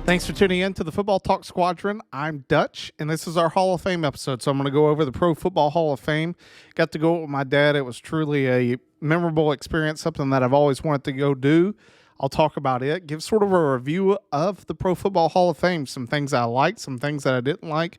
Thanks for tuning in to the Football Talk Squadron. I'm Dutch, and this is our Hall of Fame episode. So I'm going to go over the Pro Football Hall of Fame. Got to go with my dad. It was truly a memorable experience, something that I've always wanted to go do. I'll talk about it, give sort of a review of the Pro Football Hall of Fame, some things I liked, some things that I didn't like.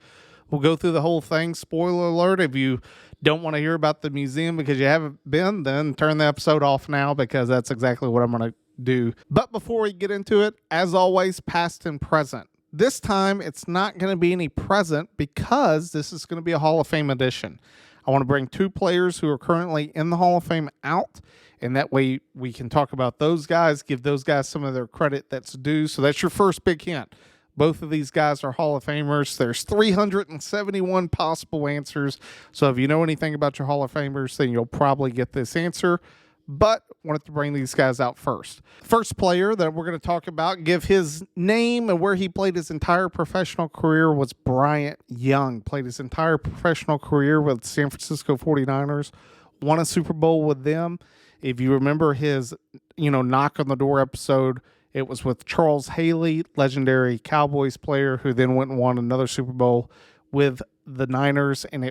We'll go through the whole thing. Spoiler alert, if you don't want to hear about the museum because you haven't been, then turn the episode off now because that's exactly what I'm going to do. But before we get into it, as always, past and present. This time, it's not going to be any present because this is going to be a Hall of Fame edition. I want to bring two players who are currently in the Hall of Fame out, and that way we can talk about those guys, give those guys some of their credit that's due. So that's your first big hint. Both of these guys are Hall of Famers. There's 371 possible answers. So if you know anything about your Hall of Famers, then you'll probably get this answer. But wanted to bring these guys out first. First player that we're going to talk about, give his name and where he played his entire professional career, was Bryant Young. Played his entire professional career with San Francisco 49ers. Won a Super Bowl with them. If you remember his, knock on the door episode, it was with Charles Haley, legendary Cowboys player, who then went and won another Super Bowl with the Niners. And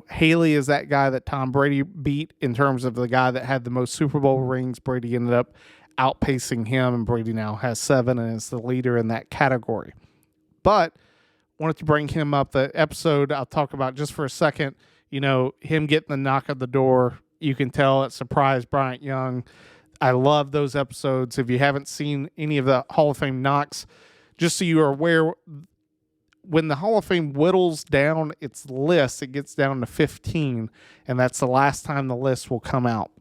Haley is that guy that Tom Brady beat in terms of the guy that had the most Super Bowl rings. Brady ended up outpacing him, and Brady now has 7 and is the leader in that category. But wanted to bring him up. The episode I'll talk about just for a second, him getting the knock at the door. You can tell it surprised Bryant Young. I love those episodes. If you haven't seen any of the Hall of Fame knocks, just so you are aware, when the Hall of Fame whittles down its list, it gets down to 15, and that's the last time the list will come out.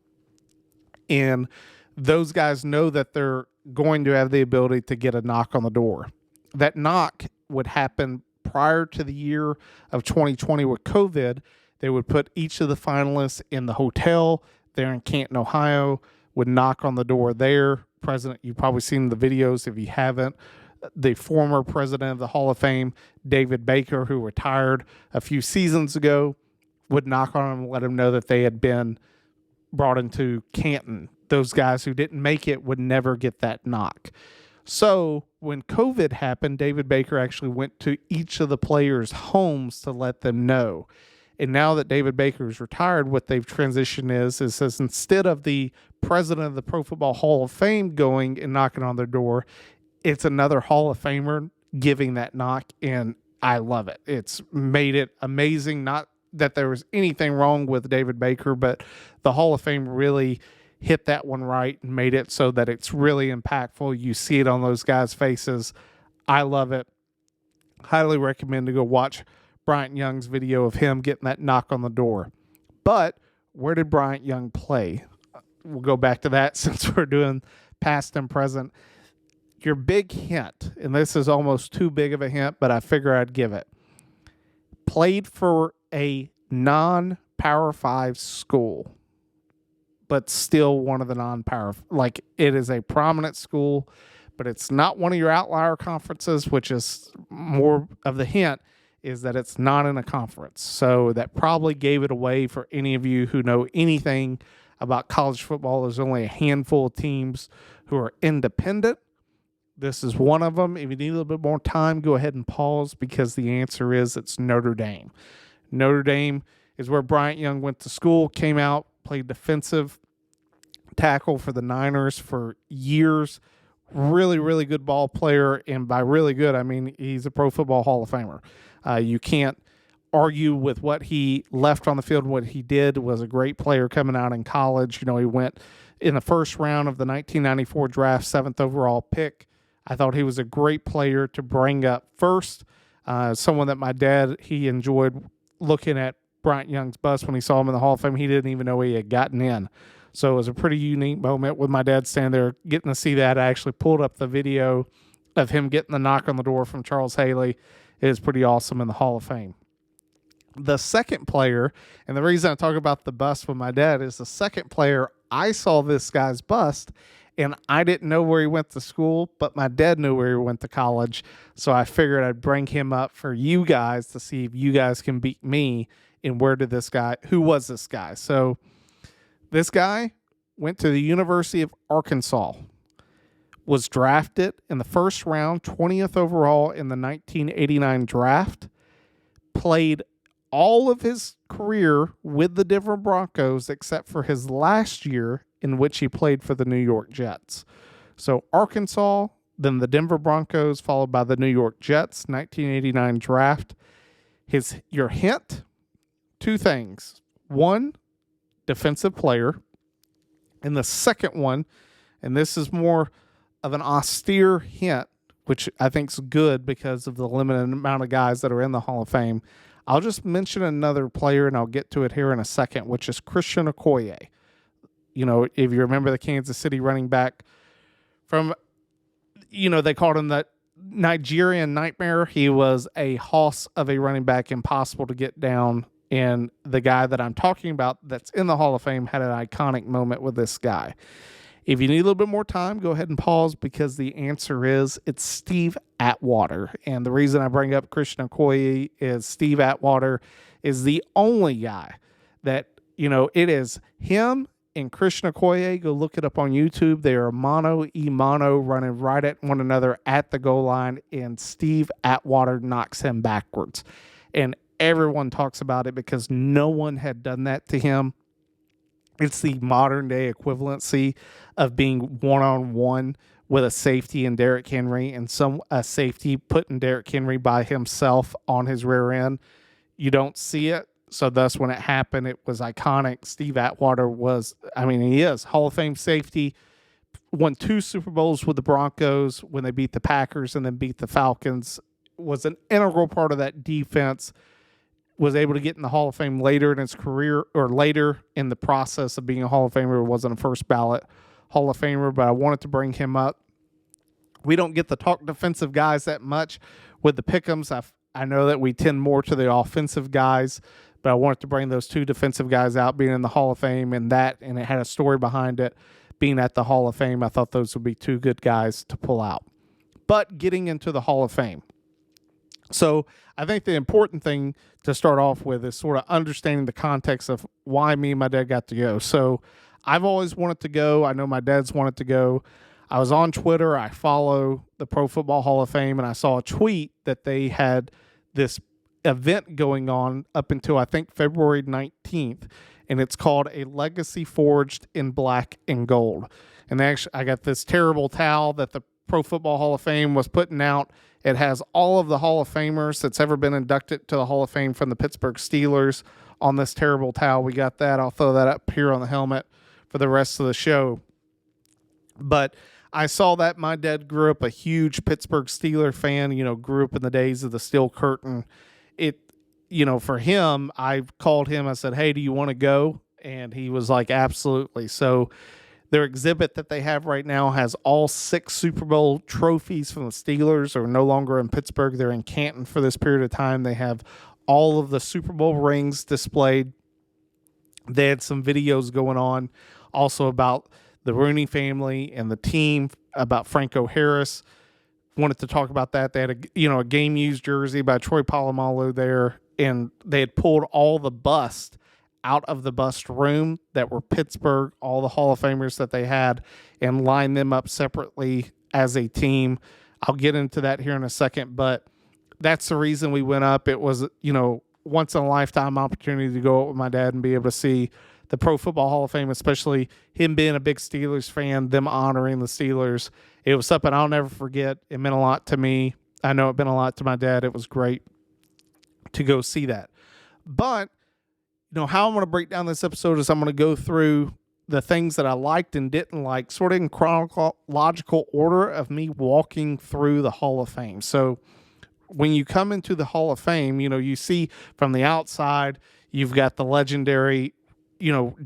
And those guys know that they're going to have the ability to get a knock on the door. That knock would happen prior to the year of 2020 with COVID. They would put each of the finalists in the hotel there in Canton, Ohio, would knock on the door there. President, you've probably seen the videos if you haven't. The former president of the Hall of Fame, David Baker, who retired a few seasons ago, would knock on him and let him know that they had been brought into Canton. Those guys who didn't make it would never get that knock. So when COVID happened, David Baker actually went to each of the players' homes to let them know. And now that David Baker is retired, what they've transitioned is instead of the president of the Pro Football Hall of Fame going and knocking on their door, it's another Hall of Famer giving that knock, and I love it. It's made it amazing. Not that there was anything wrong with David Baker, but the Hall of Fame really hit that one right and made it so that it's really impactful. You see it on those guys' faces. I love it. Highly recommend to go watch Bryant Young's video of him getting that knock on the door. But where did Bryant Young play? We'll go back to that since we're doing past and present. Your big hint, and this is almost too big of a hint, but I figure I'd give it. Played for a non-Power 5 school, but still one of the non-Power, like it is a prominent school, but it's not one of your outlier conferences, which is more of the hint, is that it's not in a conference. So that probably gave it away for any of you who know anything about college football. There's only a handful of teams who are independent. This is one of them. If you need a little bit more time, go ahead and pause because the answer is it's Notre Dame. Notre Dame is where Bryant Young went to school, came out, played defensive tackle for the Niners for years. Really, really good ball player. And by really good, I mean he's a Pro Football Hall of Famer. You can't argue with what he left on the field. What he did was a great player coming out in college. He went in the first round of the 1994 draft, 7th overall pick. I thought he was a great player to bring up first. Someone that my dad, he enjoyed looking at Bryant Young's bust when he saw him in the Hall of Fame. He didn't even know he had gotten in. So it was a pretty unique moment with my dad standing there getting to see that. I actually pulled up the video of him getting the knock on the door from Charles Haley. It is pretty awesome in the Hall of Fame. The second player, and the reason I talk about the bust with my dad is the second player I saw this guy's bust, and I didn't know where he went to school, but my dad knew where he went to college. So I figured I'd bring him up for you guys to see if you guys can beat me. And who was this guy? So this guy went to the University of Arkansas, was drafted in the first round, 20th overall in the 1989 draft, played all of his career with the Denver Broncos except for his last year in which he played for the New York Jets. So Arkansas, then the Denver Broncos, followed by the New York Jets, 1989 draft. Your hint, two things. One, defensive player. And the second one, and this is more of an austere hint, which I think is good because of the limited amount of guys that are in the Hall of Fame. I'll just mention another player, and I'll get to it here in a second, which is Christian Okoye. You know, if you remember the Kansas City running back from, they called him the Nigerian Nightmare. He was a hoss of a running back, impossible to get down. And the guy that I'm talking about that's in the Hall of Fame had an iconic moment with this guy. If you need a little bit more time, go ahead and pause because the answer is it's Steve Atwater. And the reason I bring up Christian Okoye is Steve Atwater is the only guy that, it is him and Christian Okoye. Go look it up on YouTube. They are mano running right at one another at the goal line, and Steve Atwater knocks him backwards. And everyone talks about it because no one had done that to him. It's the modern day equivalency of being one-on-one with a safety and Derrick Henry, and a safety putting Derrick Henry by himself on his rear end. You don't see it. So thus when it happened, it was iconic. Steve Atwater he is Hall of Fame safety, won 2 Super Bowls with the Broncos when they beat the Packers and then beat the Falcons, was an integral part of that defense, was able to get in the Hall of Fame later in his career, or later in the process of being a Hall of Famer. Wasn't a first ballot Hall of Famer, but I wanted to bring him up. We don't get to talk defensive guys that much with the pick'ems. I know that we tend more to the offensive guys, but I wanted to bring those 2 defensive guys out being in the Hall of Fame, and it had a story behind it being at the Hall of Fame. I thought those would be 2 good guys to pull out. But getting into the Hall of Fame. So I think the important thing to start off with is sort of understanding the context of why me and my dad got to go. So I've always wanted to go. I know my dad's wanted to go. I was on Twitter. I follow the Pro Football Hall of Fame, and I saw a tweet that they had this event going on up until, I think, February 19th, and it's called A Legacy Forged in Black and Gold. And I got this terrible towel that the Pro Football Hall of Fame was putting out. It has all of the Hall of Famers that's ever been inducted to the Hall of Fame from the Pittsburgh Steelers on this terrible towel. We got that. I'll throw that up here on the helmet for the rest of the show. But I saw that. My dad grew up a huge Pittsburgh Steeler fan, grew up in the days of the Steel Curtain. For him, I called him. I said, hey, do you want to go? And he was like, absolutely. So their exhibit that they have right now has all 6 Super Bowl trophies from the Steelers. Are no longer in Pittsburgh. They're in Canton for this period of time. They have all of the Super Bowl rings displayed. They had some videos going on also about the Rooney family and the team, about Franco Harris. Wanted to talk about that. They had a game used jersey by Troy Polamalu there, and they had pulled all the bust out of the bust room that were Pittsburgh, all the Hall of Famers that they had, and lined them up separately as a team. I'll get into that here in a second, but that's the reason we went up. It was, once in a lifetime opportunity to go up with my dad and be able to see the Pro Football Hall of Fame, especially him being a big Steelers fan, them honoring the Steelers. It was something I'll never forget. It meant a lot to me. I know it meant a lot to my dad. It was great to go see that. But how I'm going to break down this episode is I'm going to go through the things that I liked and didn't like, sort of in chronological order of me walking through the Hall of Fame. So when you come into the Hall of Fame, you see from the outside, you've got the legendary,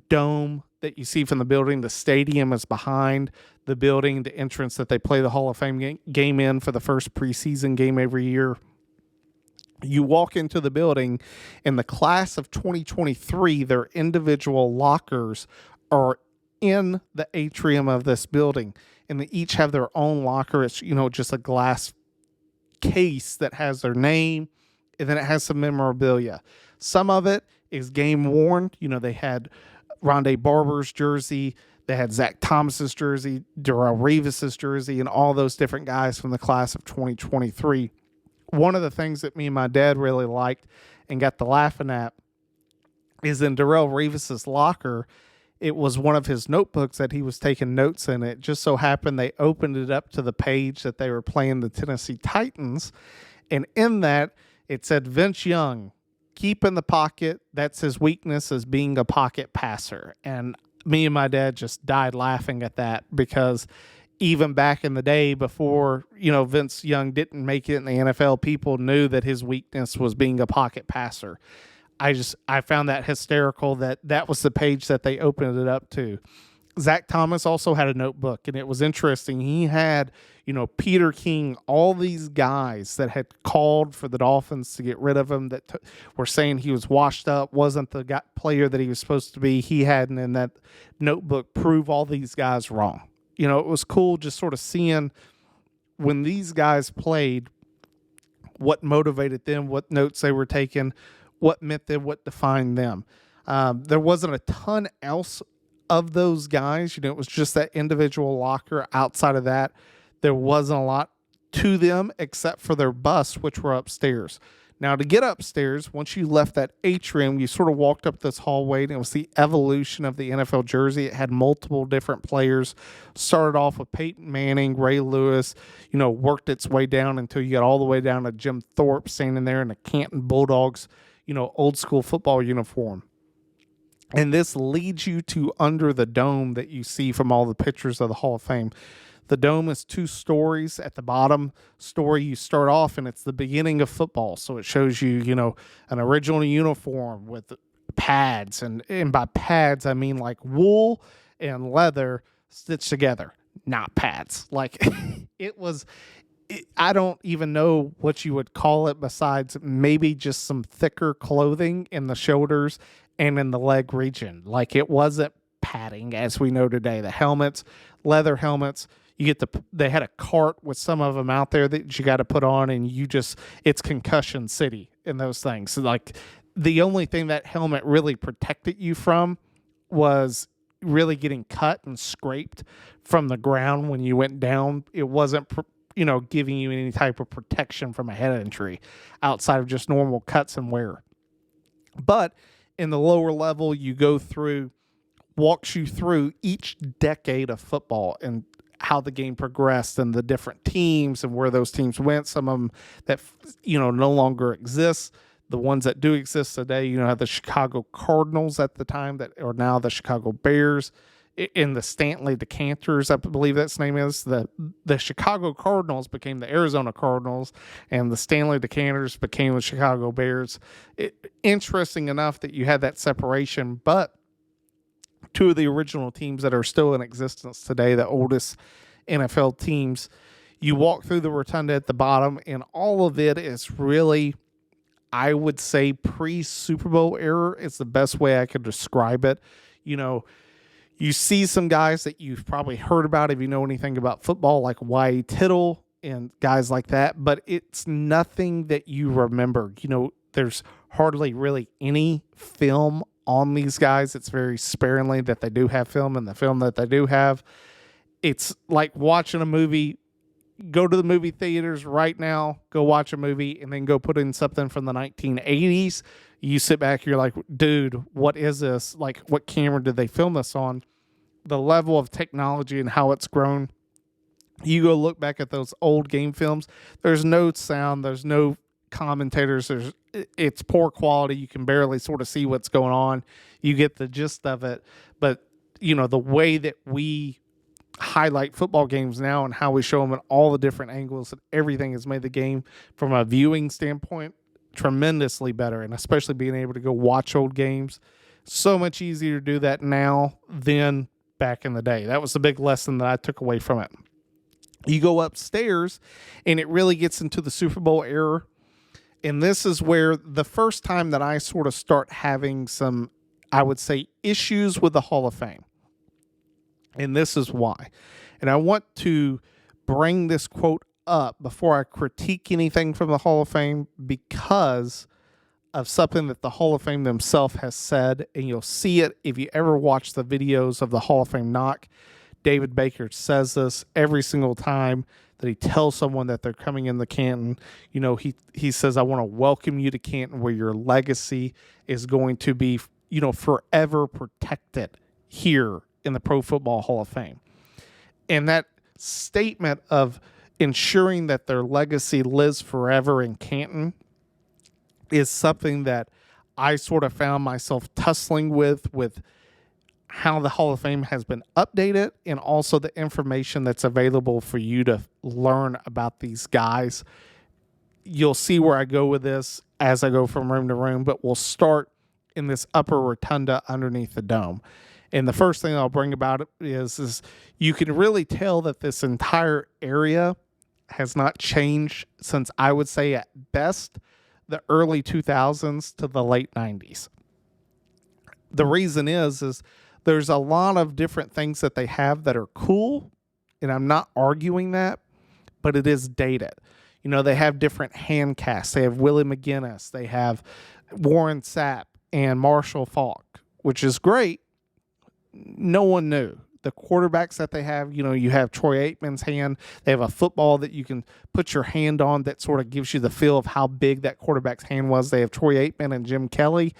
dome that you see from the building. The stadium is behind the building, the entrance that they play the Hall of Fame game in for the first preseason game every year. You walk into the building, in the class of 2023, their individual lockers are in the atrium of this building, and they each have their own locker. It's, just a glass case that has their name, and then it has some memorabilia. Some of it is game worn. They had Rondé Barber's jersey, they had Zach Thomas's jersey, Darrelle Revis's jersey, and all those different guys from the class of 2023. One of the things that me and my dad really liked and got to laughing at is in Darrelle Revis's locker, it was one of his notebooks that he was taking notes in. It just so happened they opened it up to the page that they were playing the Tennessee Titans, and in that it said Vince Young, keep in the pocket. That's his weakness, as being a pocket passer. And me and my dad just died laughing at that, because even back in the day before, Vince Young didn't make it in the NFL, people knew that his weakness was being a pocket passer. I found that hysterical that was the page that they opened it up to. Zach Thomas also had a notebook, and it was interesting. He had, Peter King, all these guys that had called for the Dolphins to get rid of him, that were saying he was washed up, wasn't the player that he was supposed to be. He hadn't in that notebook prove all these guys wrong. It was cool just sort of seeing when these guys played, what motivated them, what notes they were taking, what meant them, what defined them. There wasn't a ton else of those guys. It was just that individual locker. Outside of that, there wasn't a lot to them except for their busts, which were upstairs. Now, to get upstairs, once you left that atrium, you sort of walked up this hallway, and it was the evolution of the NFL jersey. It had multiple different players. Started off with Peyton Manning, Ray Lewis, worked its way down until you got all the way down to Jim Thorpe standing there in the Canton Bulldogs, old school football uniform. And this leads you to under the dome that you see from all the pictures of the Hall of Fame. The dome is 2 stories. At the bottom story, you start off, and it's the beginning of football. So it shows you, an original uniform with pads. And by pads, I mean like wool and leather stitched together, not pads. Like I don't even know what you would call it besides maybe just some thicker clothing in the shoulders and in the leg region. Like, it wasn't padding as we know today. The helmets, leather helmets, they had a cart with some of them out there that you got to put on, and it's concussion city in those things. So, like, the only thing that helmet really protected you from was really getting cut and scraped from the ground when you went down. It wasn't giving you any type of protection from a head injury outside of just normal cuts and wear. But in the lower level, walks you through each decade of football and how the game progressed and the different teams and where those teams went. Some of them that, no longer exist. The ones that do exist today, have the Chicago Cardinals at the time that are now the Chicago Bears. In the Stanley Decanters, I believe that's name is, the Chicago Cardinals became the Arizona Cardinals, and the Stanley Decanters became the Chicago Bears. Interesting enough that you had that separation, but 2 of the original teams that are still in existence today, the oldest NFL teams, you walk through the rotunda at the bottom, and all of it is really, I would say, pre-Super Bowl era. It's the best way I could describe it. You see some guys that you've probably heard about if you know anything about football, like Y. Tittle and guys like that, but it's nothing that you remember. There's hardly really any film on these guys. It's very sparingly that they do have film, and the film that they do have, it's like watching a movie. Go to the movie theaters right now, go watch a movie, and then go put in something from the 1980s. You sit back, you're like, dude, what is this? Like, what camera did they film this on? The level of technology and how it's grown. You go look back at those old game films, there's no sound, there's no commentators, it's poor quality. You can barely sort of see what's going on. You get the gist of it. But, the way that we highlight football games now and how we show them in all the different angles and everything has made the game from a viewing standpoint tremendously better, and especially being able to go watch old games. So much easier to do that now than back in the day. That was the big lesson that I took away from it. You go upstairs, and it really gets into the Super Bowl era, and this is where the first time that I sort of start having some, I would say, issues with the Hall of Fame. And this is why. And I want to bring this quote up before I critique anything from the Hall of Fame because of something that the Hall of Fame themselves has said. And you'll see it if you ever watch the videos of the Hall of Fame knock. David Baker says this every single time that he tells someone that they're coming in the Canton. You know, he says, I want to welcome you to Canton where your legacy is going to be, you know, forever protected here in the Pro Football Hall of Fame. And that statement of ensuring that their legacy lives forever in Canton is something that I sort of found myself tussling with how the Hall of Fame has been updated and also the information that's available for you to learn about these guys. You'll see where I go with this as I go from room to room, but we'll start in this upper rotunda underneath the dome. And the first thing I'll bring about it is you can really tell that this entire area has not changed since, I would say at best, the early 2000s to the late 90s. The reason is there's a lot of different things that they have that are cool, and I'm not arguing that, but it is dated. You know, they have different hand casts. They have Willie McGinnis. They have Warren Sapp and Marshall Faulk, which is great. No one knew. The quarterbacks that they have, you know, you have Troy Aikman's hand. They have a football that you can put your hand on that sort of gives you the feel of how big that quarterback's hand was. They have Troy Aikman and Jim Kelly,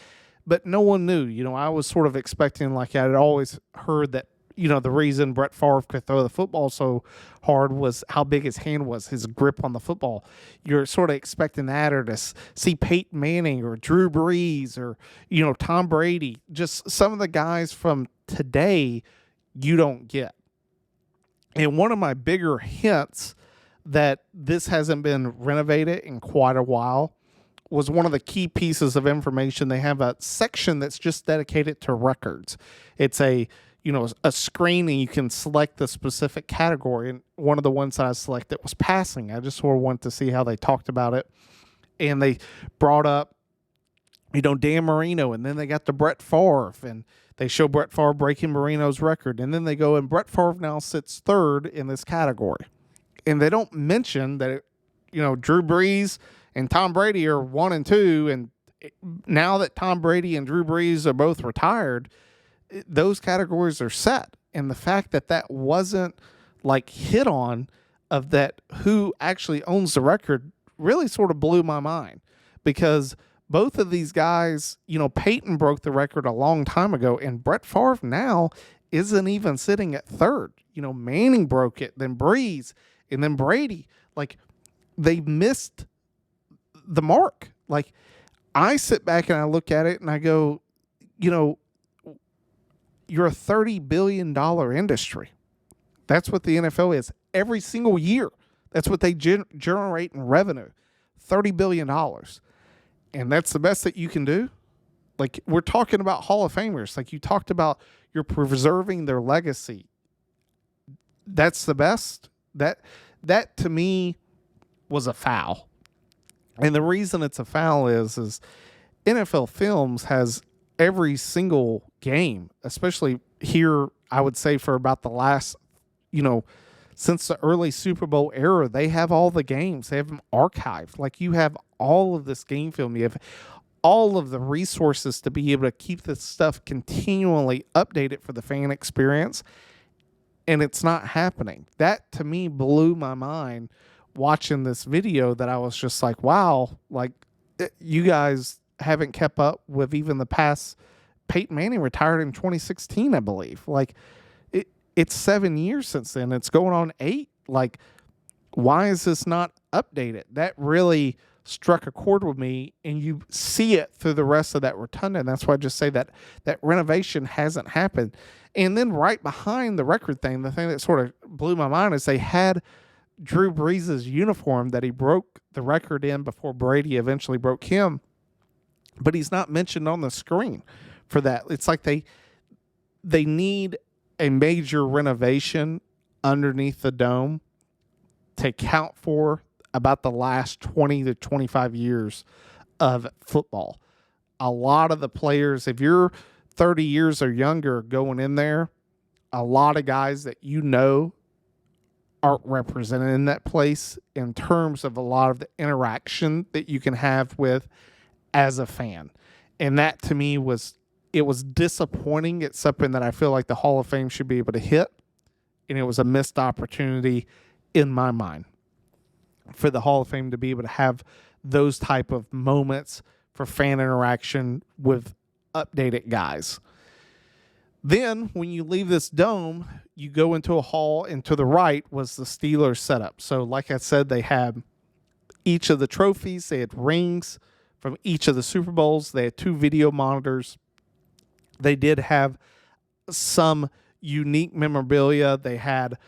but no one knew. You know, I was sort of expecting, like I had always heard that, you know, the reason Brett Favre could throw the football so hard was how big his hand was, his grip on the football. You're sort of expecting that, or to see Peyton Manning or Drew Brees or, you know, Tom Brady, just some of the guys from today you don't get. And one of my bigger hints that this hasn't been renovated in quite a while was one of the key pieces of information. They have a section that's just dedicated to records. It's a screen, and you can select the specific category. And one of the ones that I selected was passing. I just sort of wanted to see how they talked about it. And they brought up, you know, Dan Marino, and then they got to Brett Favre, and they show Brett Favre breaking Marino's record. And then they go, and Brett Favre now sits third in this category. And they don't mention that, Drew Brees and Tom Brady are 1 and 2. And now that Tom Brady and Drew Brees are both retired, those categories are set. And the fact that that wasn't like hit on of that who actually owns the record really sort of blew my mind, because both of these guys, Peyton broke the record a long time ago, and Brett Favre now isn't even sitting at third. Manning broke it, then Brees, and then Brady. Like, they missed the mark. Like, I sit back and I look at it and I go, you're a $30 billion industry. That's what the NFL is every single year. That's what they generate in revenue, $30 billion. And that's the best that you can do. Like, we're talking about Hall of Famers. Like, you talked about, you're preserving their legacy. That's the best. That to me was a foul. And the reason it's a foul is NFL Films has every single game, especially here, I would say for about the last, since the early Super Bowl era, they have all the games. They have them archived. Like, you have all of this game film. You have all of the resources to be able to keep this stuff continually updated for the fan experience. And it's not happening. That, to me, blew my mind watching this video, that I was just like, wow, like, you guys haven't kept up with even the past. Peyton Manning retired in 2016, I believe. Like, it's 7 years since then. It's going on 8. Like, why is this not updated? That really struck a chord with me, and you see it through the rest of that rotunda. And that's why I just say that renovation hasn't happened. And then right behind the record thing, the thing that sort of blew my mind is they had Drew Brees' uniform that he broke the record in before Brady eventually broke him, but he's not mentioned on the screen for that. It's like they need a major renovation underneath the dome to account for about the last 20 to 25 years of football. A lot of the players, if you're 30 years or younger going in there, a lot of guys that aren't represented in that place in terms of a lot of the interaction that you can have with as a fan. And that to me was disappointing. It's something that I feel like the Hall of Fame should be able to hit. And it was a missed opportunity in my mind for the Hall of Fame to be able to have those type of moments for fan interaction with updated guys. Then when you leave this dome, you go into a hall, and to the right was the Steelers setup. So like I said, they had each of the trophies. They had rings from each of the Super Bowls. They had 2 video monitors. They did have some unique memorabilia. They had,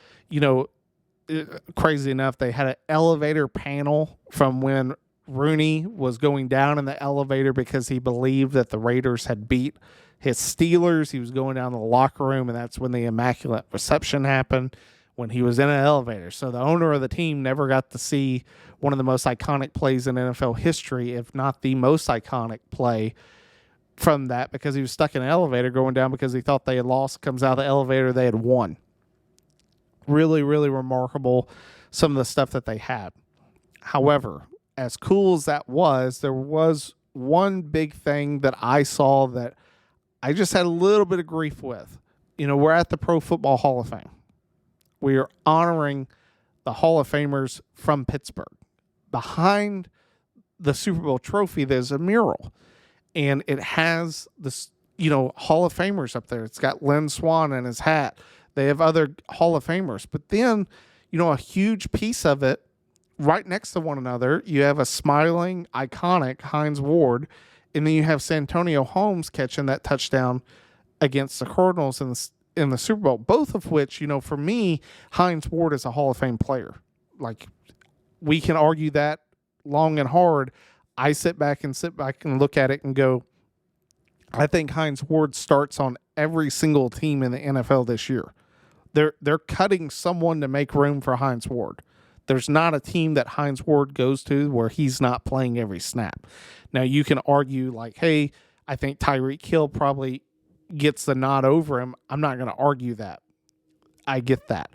crazy enough, they had an elevator panel from when Rooney was going down in the elevator because he believed that the Raiders had beat his Steelers. He was going down to the locker room, and that's when the Immaculate Reception happened, when he was in an elevator. So the owner of the team never got to see one of the most iconic plays in NFL history, if not the most iconic play from that, because he was stuck in an elevator going down because he thought they had lost. Comes out of the elevator, they had won. Really, really remarkable, some of the stuff that they had. However, as cool as that was, there was one big thing that I saw that I just had a little bit of grief with. We're at the Pro Football Hall of Fame. We are honoring the Hall of Famers from Pittsburgh. Behind the Super Bowl trophy, there's a mural, and it has this, Hall of Famers up there. It's got Lynn Swann in his hat. They have other Hall of Famers, but then, a huge piece of it right next to one another, you have a smiling, iconic Hines Ward, and then you have Santonio Holmes catching that touchdown against the Cardinals in the Super Bowl, both of which, for me, Hines Ward is a Hall of Fame player. Like, we can argue that long and hard. I sit back and look at it and go, I think Hines Ward starts on every single team in the NFL this year. They're cutting someone to make room for Hines Ward. There's not a team that Hines Ward goes to where he's not playing every snap. Now, you can argue like, hey, I think Tyreek Hill probably gets the nod over him. I'm not going to argue that. I get that.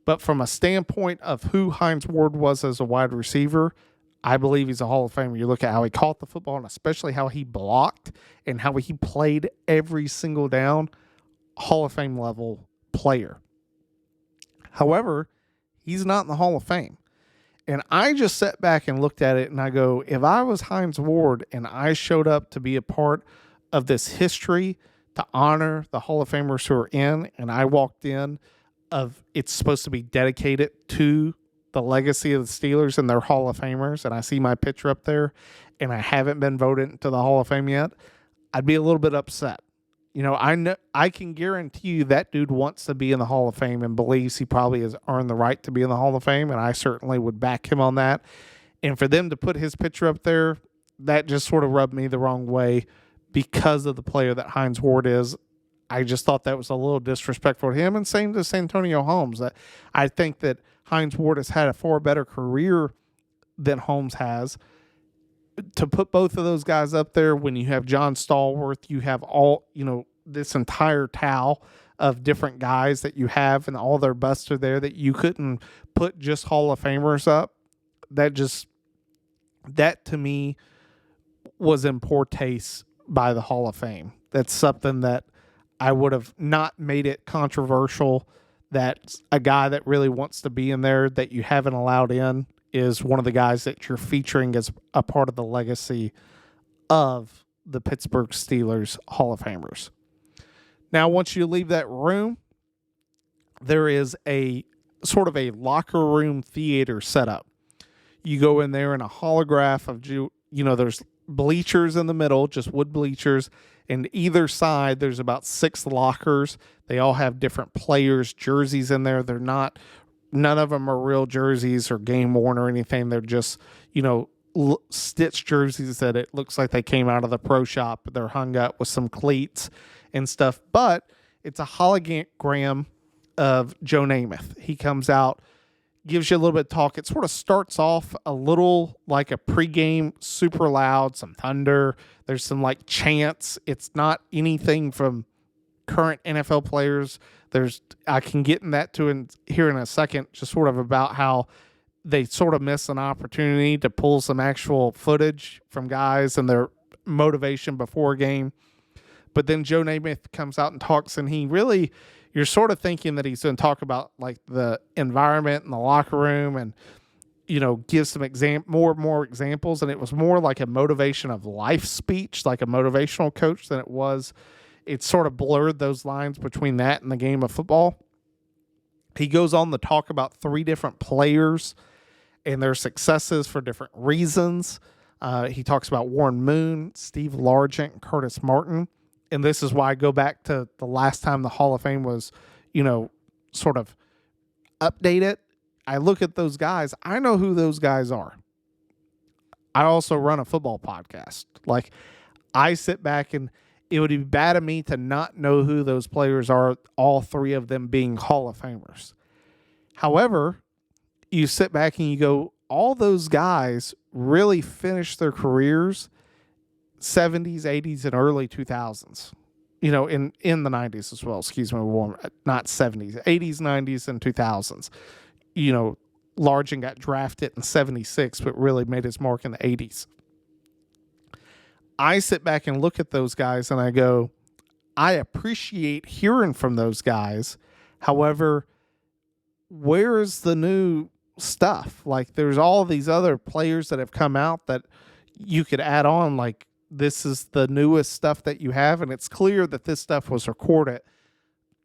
But from a standpoint of who Hines Ward was as a wide receiver, I believe he's a Hall of Famer. You look at how he caught the football and especially how he blocked and how he played every single down, Hall of Fame level player. However, he's not in the Hall of Fame. And I just sat back and looked at it and I go, if I was Hines Ward and I showed up to be a part of this history to honor the Hall of Famers who are in, and I walked in of it's supposed to be dedicated to the legacy of the Steelers and their Hall of Famers, and I see my picture up there and I haven't been voted into the Hall of Fame yet, I'd be a little bit upset. I know I can guarantee you that dude wants to be in the Hall of Fame and believes he probably has earned the right to be in the Hall of Fame, and I certainly would back him on that. And for them to put his picture up there, that just sort of rubbed me the wrong way because of the player that Hines Ward is. I just thought that was a little disrespectful to him, and same to Santonio Holmes. I think that Hines Ward has had a far better career than Holmes has. To put both of those guys up there when you have John Stallworth, you have all, this entire towel of different guys that you have and all their busts are there that you couldn't put just Hall of Famers up. That to me was in poor taste by the Hall of Fame. That's something that I would have not made it controversial, that a guy that really wants to be in there that you haven't allowed in is one of the guys that you're featuring as a part of the legacy of the Pittsburgh Steelers Hall of Famers. Now, once you leave that room, there is a sort of a locker room theater setup. You go in there in a holograph of, there's bleachers in the middle, just wood bleachers, and either side there's about 6 lockers. They all have different players' jerseys in there. None of them are real jerseys or game worn or anything. They're just, stitched jerseys that it looks like they came out of the pro shop. They're hung up with some cleats and stuff. But it's a hologram of Joe Namath. He comes out, gives you a little bit of talk. It sort of starts off a little like a pregame, super loud, some thunder. There's some like chants. It's not anything from current NFL players. I can get in that here in a second, just sort of about how they sort of miss an opportunity to pull some actual footage from guys and their motivation before a game. But then Joe Namath comes out and talks, and you're sort of thinking that he's going to talk about like the environment in the locker room and, give some more examples. And it was more like a motivation of life speech, like a motivational coach than it sort of blurred those lines between that and the game of football. He goes on to talk about 3 different players and their successes for different reasons. He talks about Warren Moon, Steve Largent, and Curtis Martin. And this is why I go back to the last time the Hall of Fame was, sort of updated. I look at those guys. I know who those guys are. I also run a football podcast. Like, I sit back, and it would be bad of me to not know who those players are, all 3 of them being Hall of Famers. However, you sit back and you go, all those guys really finished their careers 70s, 80s, and early 2000s. In the 90s as well. Excuse me, not 70s, 80s, 90s, and 2000s. Largent got drafted in 76, but really made his mark in the 80s. I sit back and look at those guys and I go, I appreciate hearing from those guys. However, where is the new stuff? Like, there's all these other players that have come out that you could add on. Like, this is the newest stuff that you have. And it's clear that this stuff was recorded,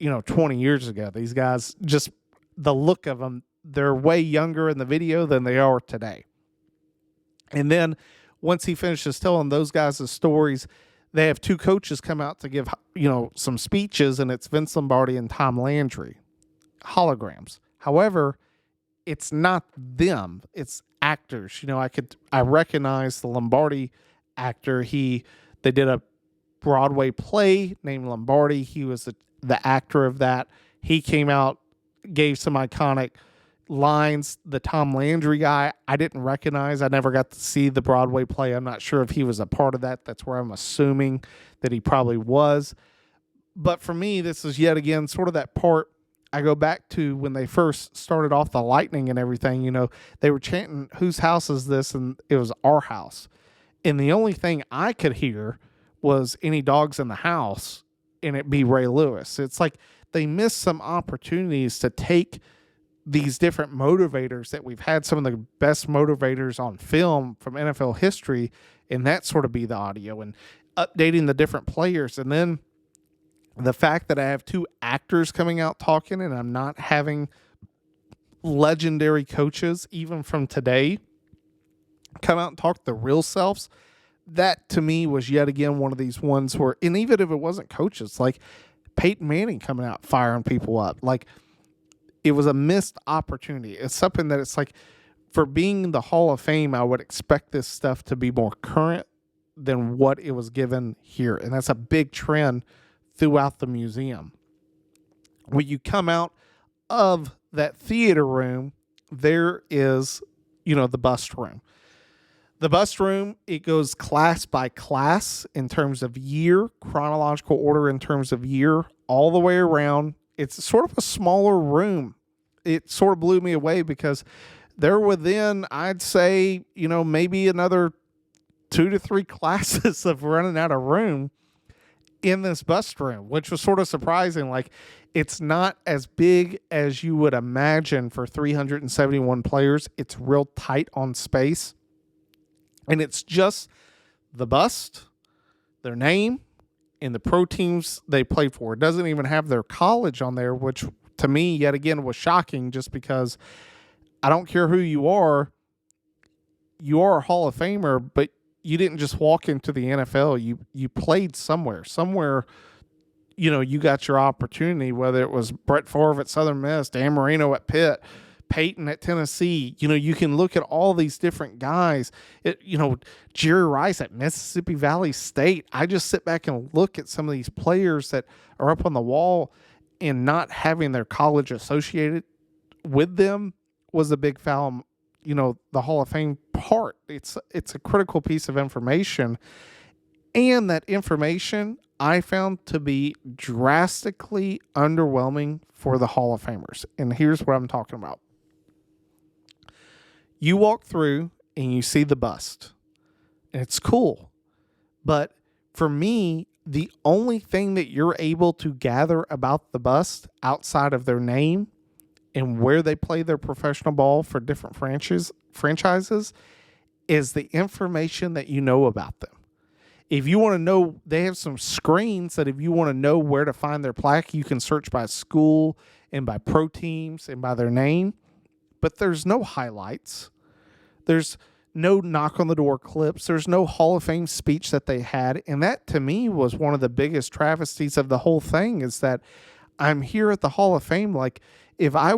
20 years ago. These guys, just the look of them, they're way younger in the video than they are today. And then once he finishes telling those guys' stories, they have 2 coaches come out to give, some speeches, and it's Vince Lombardi and Tom Landry, holograms. However, it's not them, it's actors. I recognize the Lombardi actor. They did a Broadway play named Lombardi. He was the actor of that. He came out, gave some iconic lines. The Tom Landry guy, I didn't recognize. I never got to see the Broadway play. I'm not sure if he was a part of that. That's where I'm assuming that he probably was. But for me, this is yet again sort of that part. I go back to when they first started off the Lightning and everything. They were chanting, "Whose house is this?" And it was our house. And the only thing I could hear was "Any dogs in the house," and it be Ray Lewis. It's like they missed some opportunities to take these different motivators that we've had, some of the best motivators on film from NFL history, and that sort of be the audio and updating the different players. And then the fact that I have 2 actors coming out talking, and I'm not having legendary coaches, even from today, come out and talk the real selves. That to me was yet again one of these ones where, and even if it wasn't coaches, like Peyton Manning coming out firing people up, like, it was a missed opportunity. It's something that it's like, for being the Hall of Fame, I would expect this stuff to be more current than what it was given here. And that's a big trend throughout the museum. When you come out of that theater room, there is, the bust room. The bust room, it goes class by class in terms of year, chronological order in terms of year, all the way around. It's sort of a smaller room. It sort of blew me away because they're within, I'd say, maybe another 2 to 3 classes of running out of room in this bust room, which was sort of surprising. Like, it's not as big as you would imagine for 371 players. It's real tight on space. And it's just the bust, their name, and the pro teams they played for. It doesn't even have their college on there, which to me, yet again, was shocking, just because I don't care who you are a Hall of Famer, but you didn't just walk into the NFL. You played somewhere. You got your opportunity, whether it was Brett Favre at Southern Miss, Dan Marino at Pitt, Peyton at Tennessee. You can look at all these different guys. Jerry Rice at Mississippi Valley State. I just sit back and look at some of these players that are up on the wall, and not having their college associated with them was a big foul. The Hall of Fame part. It's a critical piece of information, and that information I found to be drastically underwhelming for the Hall of Famers. And here's what I'm talking about. You walk through and you see the bust, and it's cool. But for me, the only thing that you're able to gather about the bust outside of their name and where they play their professional ball for different franchises is the information that you know about them. If you want to know, they have some screens that if you want to know where to find their plaque, you can search by school and by pro teams and by their name. But there's no highlights. There's no knock on the door clips. There's no Hall of Fame speech that they had. And that to me was one of the biggest travesties of the whole thing, is that I'm here at the Hall of Fame. Like, if I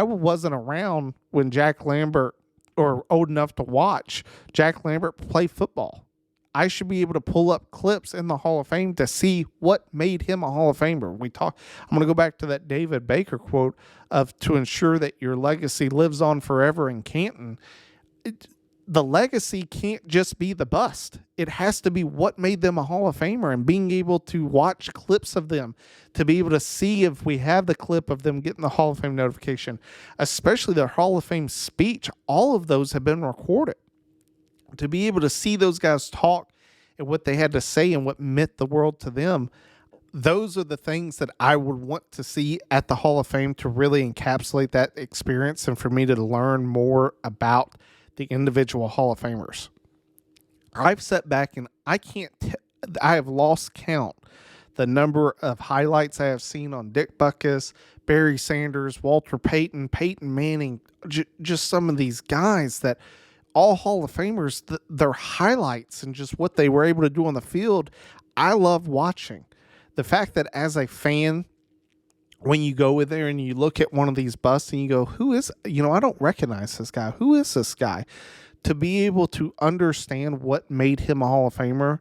wasn't around when Jack Lambert, or old enough to watch Jack Lambert play football, I should be able to pull up clips in the Hall of Fame to see what made him a Hall of Famer. I'm going to go back to that David Baker quote of, to ensure that your legacy lives on forever in Canton. The legacy can't just be the bust. It has to be what made them a Hall of Famer, and being able to watch clips of them, to be able to see if we have the clip of them getting the Hall of Fame notification, especially their Hall of Fame speech. All of those have been recorded. To be able to see those guys talk and what they had to say and what meant the world to them, those are the things that I would want to see at the Hall of Fame to really encapsulate that experience and for me to learn more about the individual Hall of Famers. I've sat back and I have lost count the number of highlights I have seen on Dick Butkus, Barry Sanders, Walter Payton, Peyton Manning, just some of these guys that all Hall of Famers, their highlights and just what they were able to do on the field, I love watching. The fact that as a fan, when you go in there and you look at one of these busts and you go, I don't recognize this guy. Who is this guy? To be able to understand what made him a Hall of Famer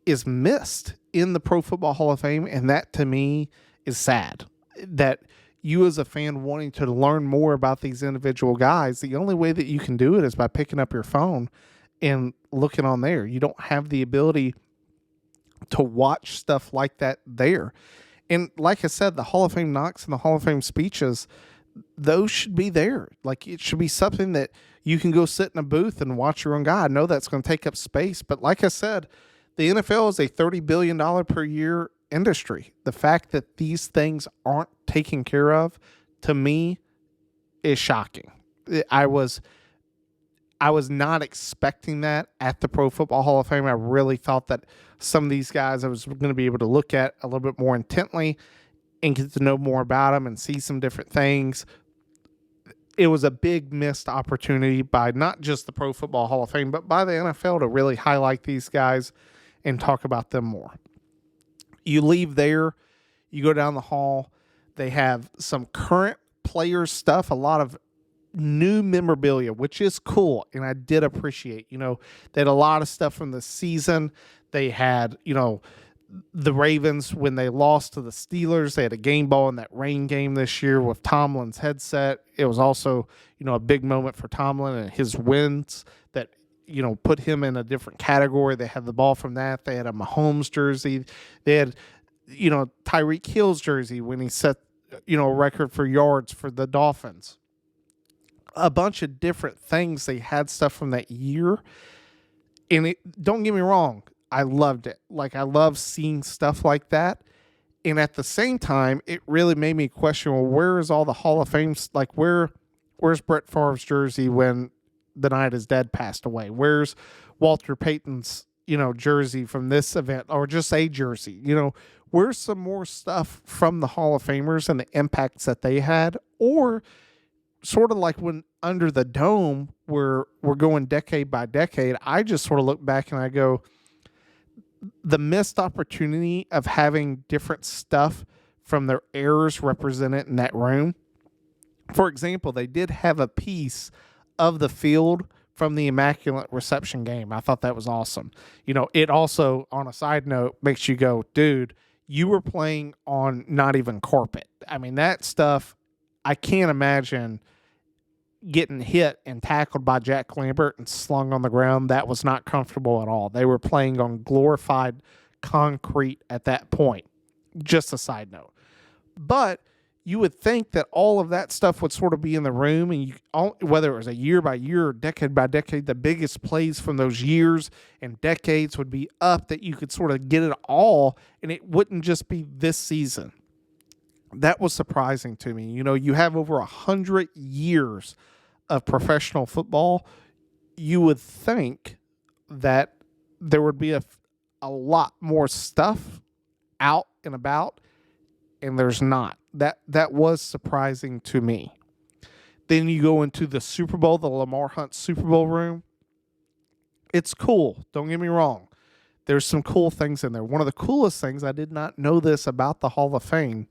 is missed in the Pro Football Hall of Fame. And that to me is sad. That you as a fan wanting to learn more about these individual guys, the only way that you can do it is by picking up your phone and looking on there. You don't have the ability to watch stuff like that there. And like I said, the Hall of Fame knocks and the Hall of Fame speeches, those should be there. Like, it should be something that you can go sit in a booth and watch your own guy. I know that's going to take up space, but like I said, the NFL is a $30 billion per year industry. The fact that these things aren't taken care of, to me, is shocking. I was not expecting that at the Pro Football Hall of Fame. I really thought that some of these guys I was going to be able to look at a little bit more intently and get to know more about them and see some different things. It was a big missed opportunity by not just the Pro Football Hall of Fame, but by the NFL to really highlight these guys and talk about them more. You leave there, you go down the hall, they have some current player stuff, a lot of new memorabilia, which is cool, and I did appreciate. They had a lot of stuff from the season. They had, the Ravens, when they lost to the Steelers, they had a game ball in that rain game this year with Tomlin's headset. It was also, a big moment for Tomlin and his wins that, put him in a different category. They had the ball from that. They had a Mahomes jersey. They had, Tyreek Hill's jersey when he set, a record for yards for the Dolphins. A bunch of different things. They had stuff from that year. And don't get me wrong, I loved it. Like, I love seeing stuff like that. And at the same time, it really made me question, well, where is all the Hall of Fame? Like, where's Brett Favre's jersey when the night his dad passed away? Where's Walter Payton's, jersey from this event, or just a jersey? Where's some more stuff from the Hall of Famers and the impacts that they had? Or sort of like when Under the Dome, we're going decade by decade, I just sort of look back and I go, the missed opportunity of having different stuff from their eras represented in that room. For example, they did have a piece of the field from the Immaculate Reception game. I thought that was awesome. It also, on a side note, makes you go, dude, you were playing on not even carpet. I mean, that stuff, I can't imagine getting hit and tackled by Jack Lambert and slung on the ground. That was not comfortable at all. They were playing on glorified concrete at that point. Just a side note. But you would think that all of that stuff would sort of be in the room, and whether it was a year by year or decade by decade, the biggest plays from those years and decades would be up, that you could sort of get it all, and it wouldn't just be this season. That was surprising to me. You have over 100 years of professional football. You would think that there would be a lot more stuff out and about, and there's not. That was surprising to me. Then you go into the Super Bowl, the Lamar Hunt Super Bowl room. It's cool. Don't get me wrong. There's some cool things in there. One of the coolest things, I did not know this about the Hall of Fame,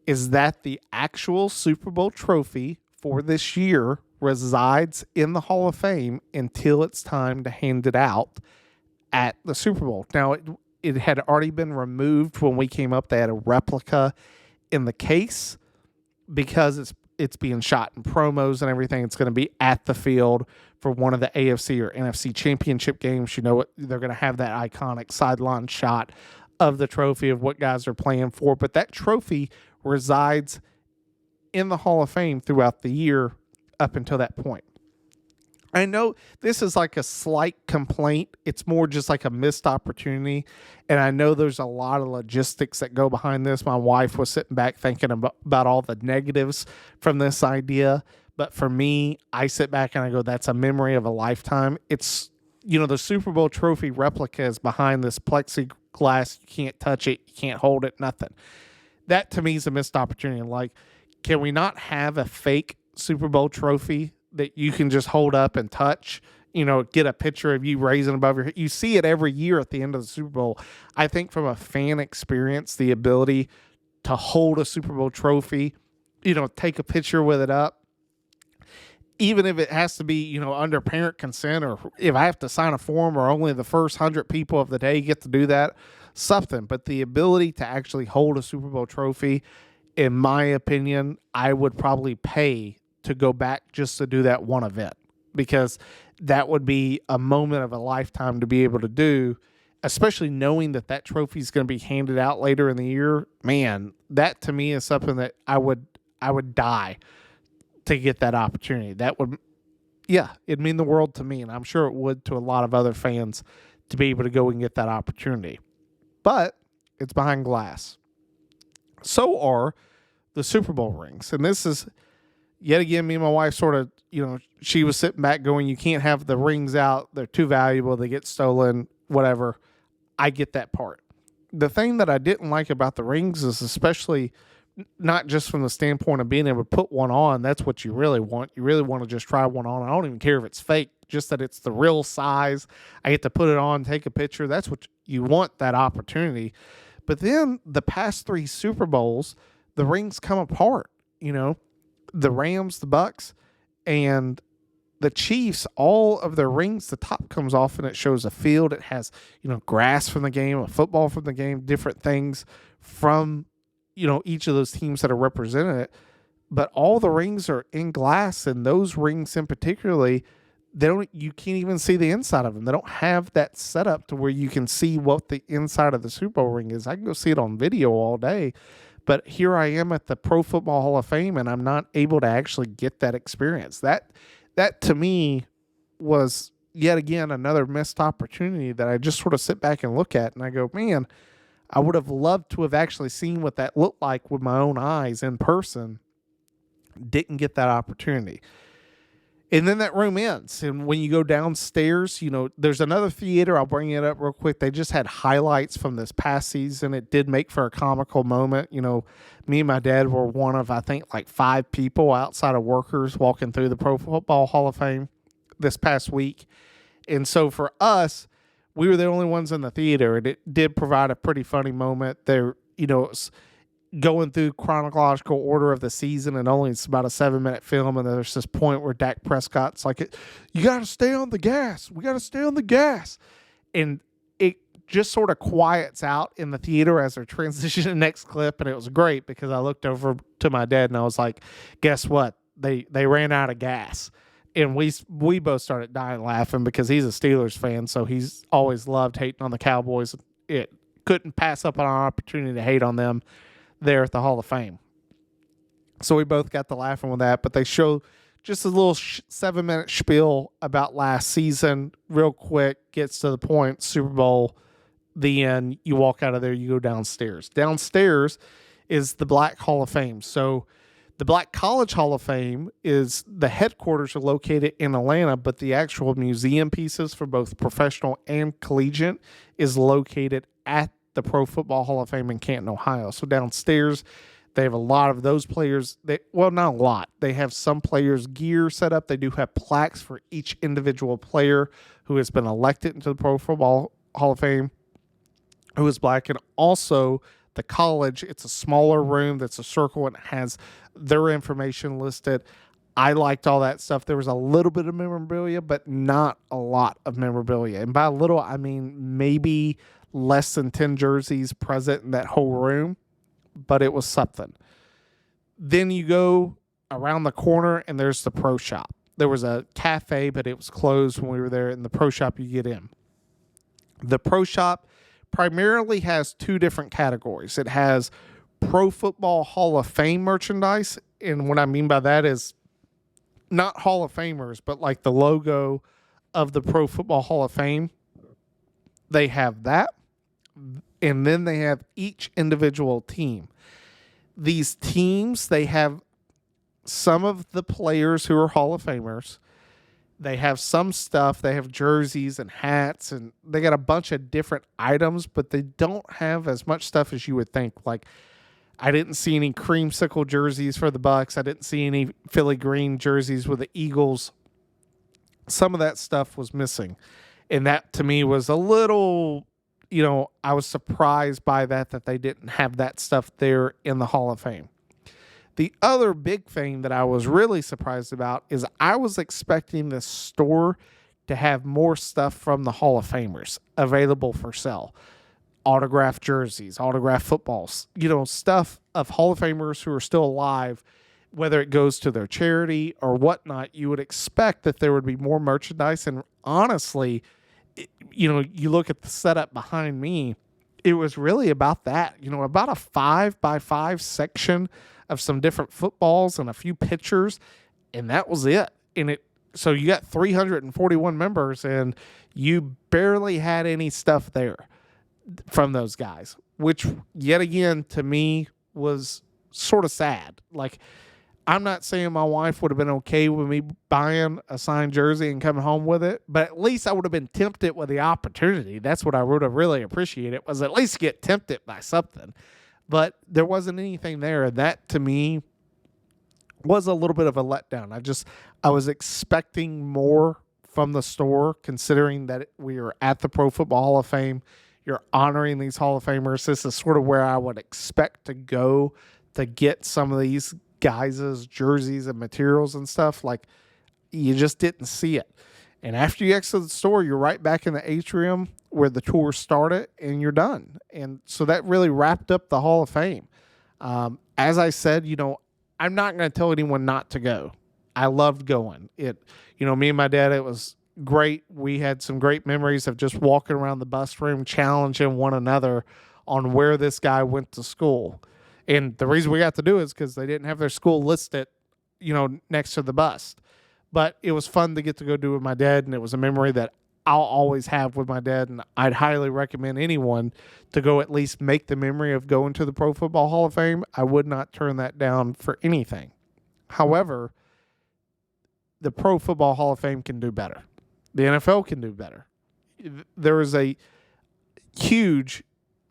is that the actual Super Bowl trophy for this year resides in the Hall of Fame until it's time to hand it out at the Super Bowl. Now, it had already been removed when we came up. They had a replica in the case because it's being shot in promos and everything. It's going to be at the field for one of the AFC or NFC championship games. They're going to have that iconic sideline shot of the trophy of what guys are playing for. But that trophy resides in the Hall of Fame throughout the year up until that point. I know this is like a slight complaint. It's more just like a missed opportunity. And I know there's a lot of logistics that go behind this. My wife was sitting back thinking about all the negatives from this idea. But for me, I sit back and I go, that's a memory of a lifetime. It's, the Super Bowl trophy replica is behind this plexiglass. You can't touch it. You can't hold it. Nothing. That to me is a missed opportunity. Like, can we not have a fake Super Bowl trophy that you can just hold up and touch, get a picture of you raising above your head? You see it every year at the end of the Super Bowl. I think from a fan experience, the ability to hold a Super Bowl trophy, take a picture with it up, even if it has to be, under parent consent, or if I have to sign a form or only the first 100 people of the day get to do that, something. But the ability to actually hold a Super Bowl trophy, in my opinion, I would probably pay to go back just to do that one event, because that would be a moment of a lifetime to be able to do, especially knowing that trophy is going to be handed out later in the year. Man, that to me is something that I would die to get that opportunity. That would, it'd mean the world to me, and I'm sure it would to a lot of other fans to be able to go and get that opportunity. But it's behind glass. So are the Super Bowl rings, and this is, yet again, me and my wife sort of, she was sitting back going, you can't have the rings out. They're too valuable. They get stolen, whatever. I get that part. The thing that I didn't like about the rings is, especially not just from the standpoint of being able to put one on, that's what you really want. You really want to just try one on. I don't even care if it's fake, just that it's the real size. I get to put it on, take a picture. That's what you want, that opportunity. But then the past 3 Super Bowls, the rings come apart, the Rams, the Bucks, and the Chiefs, all of their rings, the top comes off and it shows a field. It has, grass from the game, a football from the game, different things from, each of those teams that are represented. But all the rings are in glass, and those rings in particularly, you can't even see the inside of them. They don't have that setup to where you can see what the inside of the Super Bowl ring is. I can go see it on video all day. But here I am at the Pro Football Hall of Fame, and I'm not able to actually get that experience. That to me was yet again another missed opportunity that I just sort of sit back and look at, and I go, man, I would have loved to have actually seen what that looked like with my own eyes in person. Didn't get that opportunity. And then that room ends. And when you go downstairs, there's another theater. I'll bring it up real quick. They just had highlights from this past season. It did make for a comical moment. Me and my dad were one of, I think, like 5 people outside of workers walking through the Pro Football Hall of Fame this past week. And so for us, we were the only ones in the theater. And it did provide a pretty funny moment there. It's going through chronological order of the season, and only it's about a 7-minute film, and there's this point where Dak Prescott's like, you got to stay on the gas. We got to stay on the gas. And it just sort of quiets out in the theater as they're transitioning to the next clip, and it was great because I looked over to my dad, and I was like, guess what? They ran out of gas. And we both started dying laughing because he's a Steelers fan, so he's always loved hating on the Cowboys it couldn't pass up on an opportunity to hate on them there at the Hall of Fame. So we both got to laughing with that, but they show just a little 7-minute spiel about last season, real quick, gets to the point, Super Bowl, the end. You walk out of there, you go downstairs. Downstairs is the Black Hall of Fame. So the Black College Hall of Fame is the headquarters are located in Atlanta, but the actual museum pieces for both professional and collegiate is located at the Pro Football Hall of Fame in Canton, Ohio. So downstairs, they have a lot of those players. Well, not a lot. They have some players' gear set up. They do have plaques for each individual player who has been elected into the Pro Football Hall of Fame who is black. And also the college, it's a smaller room that's a circle and it has their information listed. I liked all that stuff. There was a little bit of memorabilia, but not a lot of memorabilia. And by a little, I mean maybe less than 10 jerseys present in that whole room. But it was something. Then you go around the corner and there's the pro shop. There was a cafe, but it was closed when we were there. In the pro shop, you get in. The pro shop primarily has two different categories. It has Pro Football Hall of Fame merchandise. And what I mean by that is not Hall of Famers, but like the logo of the Pro Football Hall of Fame. They have that. And then they have each individual team. These teams, they have some of the players who are Hall of Famers. They have some stuff. They have jerseys and hats, and they got a bunch of different items, but they don't have as much stuff as you would think. Like, I didn't see any creamsicle jerseys for the Bucks. I didn't see any Philly green jerseys with the Eagles. Some of that stuff was missing. And that, to me, was a little... I was surprised by that they didn't have that stuff there in the Hall of Fame. The other big thing that I was really surprised about is I was expecting this store to have more stuff from the Hall of Famers available for sale. Autographed jerseys, autographed footballs, stuff of Hall of Famers who are still alive, whether it goes to their charity or whatnot. You would expect that there would be more merchandise, and honestly, you look at the setup behind me, it was really about that, about a 5x5 section of some different footballs and a few pictures, and that was it. So you got 341 members, and you barely had any stuff there from those guys, which yet again to me was sort of sad. Like, I'm not saying my wife would have been okay with me buying a signed jersey and coming home with it, but at least I would have been tempted with the opportunity. That's what I would have really appreciated, was at least get tempted by something. But there wasn't anything there, and that to me was a little bit of a letdown. I was expecting more from the store, considering that we are at the Pro Football Hall of Fame. You're honoring these Hall of Famers. This is sort of where I would expect to go to get some of these guys' jerseys and materials and stuff. Like, you just didn't see it. And after you exit the store, you're right back in the atrium where the tour started, and you're done. And so that really wrapped up the Hall of Fame. As I said, I'm not going to tell anyone not to go. I loved going. Me and my dad, it was great. We had some great memories of just walking around the bus room, challenging one another on where this guy went to school. And the reason we got to do it is because they didn't have their school listed, next to the bus. But it was fun to get to go do it with my dad, and it was a memory that I'll always have with my dad, and I'd highly recommend anyone to go at least make the memory of going to the Pro Football Hall of Fame. I would not turn that down for anything. However, the Pro Football Hall of Fame can do better. The NFL can do better. There is a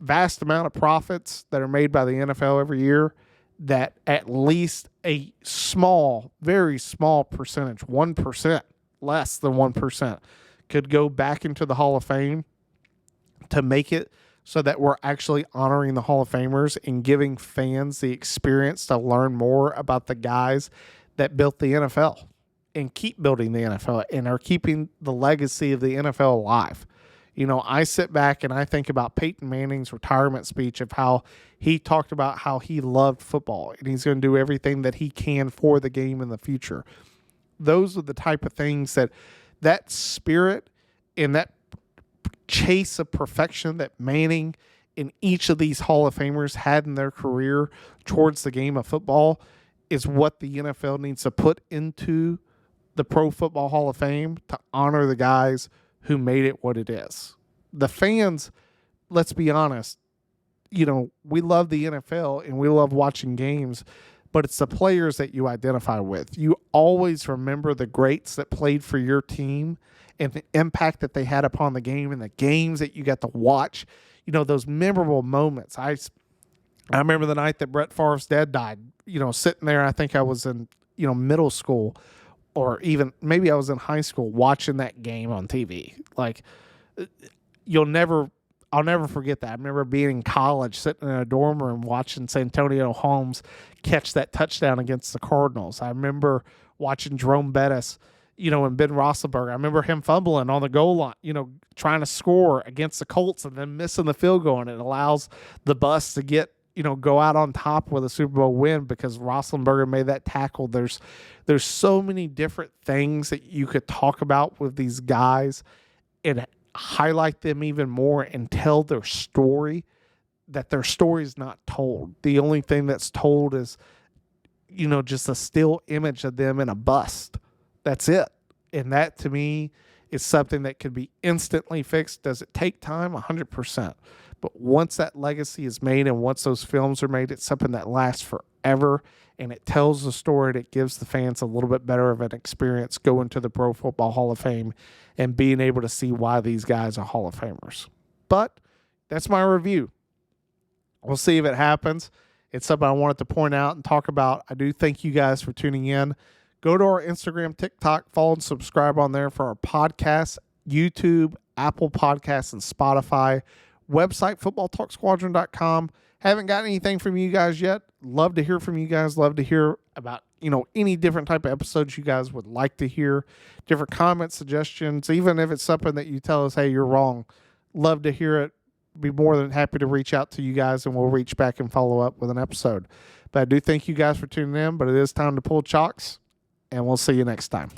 vast amount of profits that are made by the NFL every year that at least a small, very small percentage, 1%, less than 1%, could go back into the Hall of Fame to make it so that we're actually honoring the Hall of Famers and giving fans the experience to learn more about the guys that built the NFL and keep building the NFL and are keeping the legacy of the NFL alive. I sit back and I think about Peyton Manning's retirement speech of how he talked about how he loved football and he's going to do everything that he can for the game in the future. Those are the type of things that spirit and that chase of perfection that Manning and each of these Hall of Famers had in their career towards the game of football is what the NFL needs to put into the Pro Football Hall of Fame to honor the guys who made it what it is. The fans, let's be honest, we love the NFL and we love watching games, but it's the players that you identify with. You always remember the greats that played for your team and the impact that they had upon the game and the games that you got to watch. Those memorable moments. I remember the night that Brett Favre's dad died, sitting there. I think I was in, middle school, or even maybe I was in high school watching that game on TV. Like, I'll never forget that. I remember being in college, sitting in a dorm room watching Santonio Holmes catch that touchdown against the Cardinals. I remember watching Jerome Bettis, and Ben Roethlisberger. I remember him fumbling on the goal line, trying to score against the Colts and then missing the field goal, and it allows the Bucs to get, go out on top with a Super Bowl win because Roethlisberger made that tackle. There's so many different things that you could talk about with these guys and highlight them even more and tell their story, that their story is not told. The only thing that's told is, just a still image of them in a bust. That's it. And that, to me, is something that could be instantly fixed. Does it take time? 100%. But once that legacy is made and once those films are made, it's something that lasts forever, and it tells the story that gives the fans a little bit better of an experience going to the Pro Football Hall of Fame and being able to see why these guys are Hall of Famers. But that's my review. We'll see if it happens. It's something I wanted to point out and talk about. I do thank you guys for tuning in. Go to our Instagram, TikTok, follow and subscribe on there for our podcasts, YouTube, Apple Podcasts, and Spotify. Website, footballtalksquadron.com. Haven't got anything from you guys yet. Love to hear from you guys. Love to hear about, any different type of episodes you guys would like to hear. Different comments, suggestions, even if it's something that you tell us, hey, you're wrong. Love to hear it. Be more than happy to reach out to you guys, and we'll reach back and follow up with an episode. But I do thank you guys for tuning in, but it is time to pull chalks, and we'll see you next time.